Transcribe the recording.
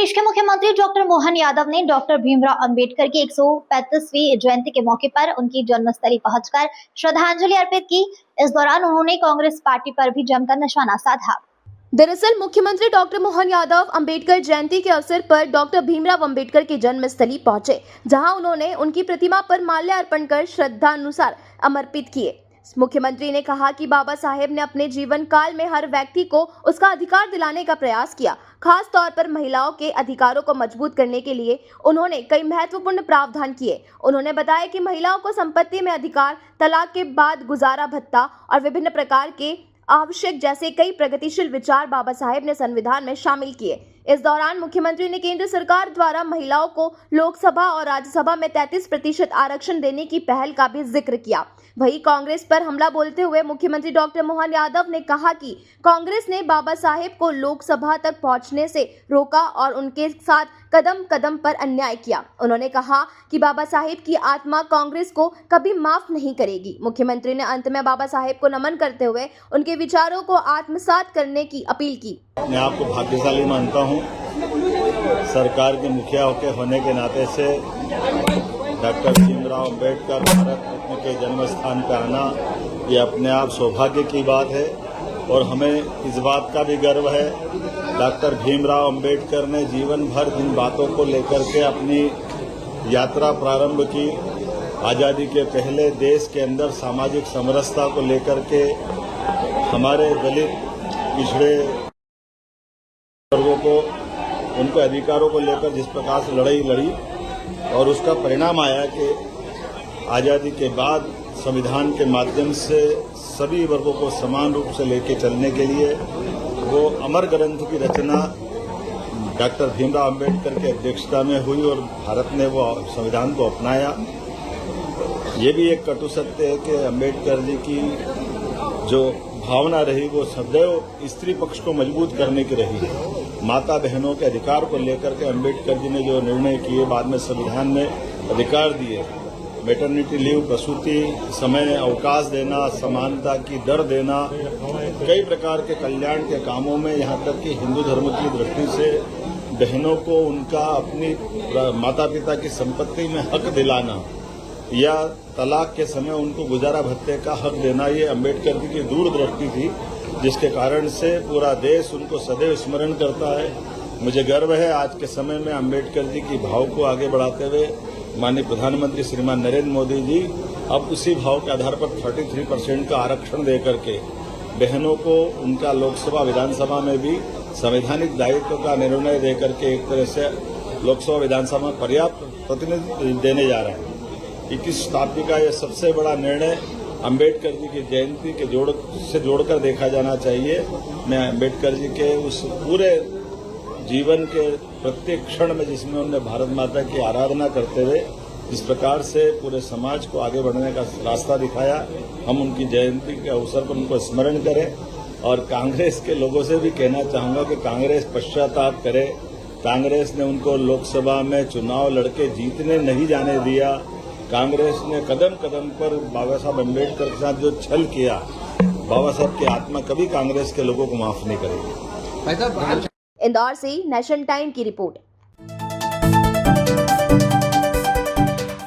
प्रदेश के मुख्यमंत्री डॉक्टर मोहन यादव ने डॉक्टर भीमराव अंबेडकर की 135वीं जयंती के मौके पर उनकी जन्मस्थली पहुंचकर श्रद्धांजलि अर्पित की। इस दौरान उन्होंने कांग्रेस पार्टी पर भी जमकर निशाना साधा। दरअसल मुख्यमंत्री डॉक्टर मोहन यादव अंबेडकर जयंती के अवसर पर डॉक्टर भीमराव अंबेडकर की जन्मस्थली पहुंचे, जहां उन्होंने उनकी प्रतिमा पर माल्यार्पण कर श्रद्धानुसार समर्पित किए। मुख्यमंत्री ने कहा कि बाबा साहेब ने अपने जीवन काल में हर व्यक्ति को उसका अधिकार दिलाने का प्रयास किया। खास तौर पर महिलाओं के अधिकारों को मजबूत करने के लिए उन्होंने कई महत्वपूर्ण प्रावधान किए। उन्होंने बताया कि महिलाओं को संपत्ति में अधिकार, तलाक के बाद गुजारा भत्ता और विभिन्न प्रकार के आवश्यक जैसे कई प्रगतिशील विचार बाबा साहेब ने संविधान में शामिल किए। इस दौरान मुख्यमंत्री ने केंद्र सरकार द्वारा महिलाओं को लोकसभा और राज्यसभा में 33% आरक्षण देने की पहल का भी जिक्र किया। वहीं कांग्रेस पर हमला बोलते हुए मुख्यमंत्री डॉक्टर मोहन यादव ने कहा कि कांग्रेस ने बाबा साहेब को लोकसभा तक पहुंचने से रोका और उनके साथ कदम कदम पर अन्याय किया। उन्होंने कहा कि बाबा साहेब की आत्मा कांग्रेस को कभी माफ नहीं करेगी। मुख्यमंत्री ने अंत में बाबा साहेब को नमन करते हुए उनके विचारों को आत्मसात करने की अपील की। मैं आपको भाग्यशाली मानता हूं। सरकार के मुखिया होने के नाते से डॉक्टर भीमराव अंबेडकर भारत रत्न के जन्म स्थान पर आना ये अपने आप सौभाग्य की बात है और हमें इस बात का भी गर्व है। डॉक्टर भीमराव अंबेडकर ने जीवन भर जिन बातों को लेकर के अपनी यात्रा प्रारंभ की, आज़ादी के पहले देश के अंदर सामाजिक समरसता को लेकर के हमारे दलित पिछड़े वर्गों को उनके अधिकारों को लेकर जिस प्रकार से लड़ाई लड़ी और उसका परिणाम आया कि आज़ादी के बाद संविधान के माध्यम से सभी वर्गों को समान रूप से लेकर चलने के लिए वो अमर ग्रंथ की रचना डॉक्टर भीमराव अंबेडकर की अध्यक्षता में हुई और भारत ने वो संविधान को अपनाया। ये भी एक कटु सत्य है कि अंबेडकर जी की जो भावना रही वो सदैव स्त्री पक्ष को मजबूत करने की रही है। माता बहनों के अधिकार को लेकर के अंबेडकर जी ने जो निर्णय किए, बाद में संविधान में अधिकार दिए, मैटरनिटी लीव, प्रसूति समय अवकाश देना, समानता की दर देना, कई प्रकार के कल्याण के कामों में, यहाँ तक कि हिंदू धर्म की दृष्टि से बहनों को उनका अपनी माता पिता की संपत्ति में हक दिलाना या तलाक के समय उनको गुजारा भत्ते का हक देना, ये अंबेडकर जी की दूरदृष्टि थी, जिसके कारण से पूरा देश उनको सदैव स्मरण करता है। मुझे गर्व है आज के समय में अंबेडकर जी की भाव को आगे बढ़ाते हुए माननीय प्रधानमंत्री श्रीमान नरेंद्र मोदी जी अब उसी भाव के आधार पर 33% का आरक्षण देकर के बहनों को उनका लोकसभा विधानसभा में भी संवैधानिक दायित्व का निर्णय देकर के एक तरह से लोकसभा विधानसभा में पर्याप्त प्रतिनिधित्व देने जा रहे हैं। 21 शताब्दी का यह सबसे बड़ा निर्णय अंबेडकर जी की जयंती के जोड़कर देखा जाना चाहिए। मैं अंबेडकर जी के उस पूरे जीवन के प्रत्येक क्षण में जिसमें उन्होंने भारत माता की आराधना करते हुए जिस प्रकार से पूरे समाज को आगे बढ़ने का रास्ता दिखाया, हम उनकी जयंती के अवसर पर उनको स्मरण करें। और कांग्रेस के लोगों से भी कहना चाहूंगा कि कांग्रेस पश्चाताप करे। कांग्रेस ने उनको लोकसभा में चुनाव लड़के जीतने नहीं जाने दिया। कांग्रेस ने कदम कदम पर बाबा साहब अंबेडकर के साथ जो छल किया, बाबा साहब की आत्मा कभी कांग्रेस के लोगों को माफ नहीं करेगी। इंदौर से नेशनल टाइम की रिपोर्ट।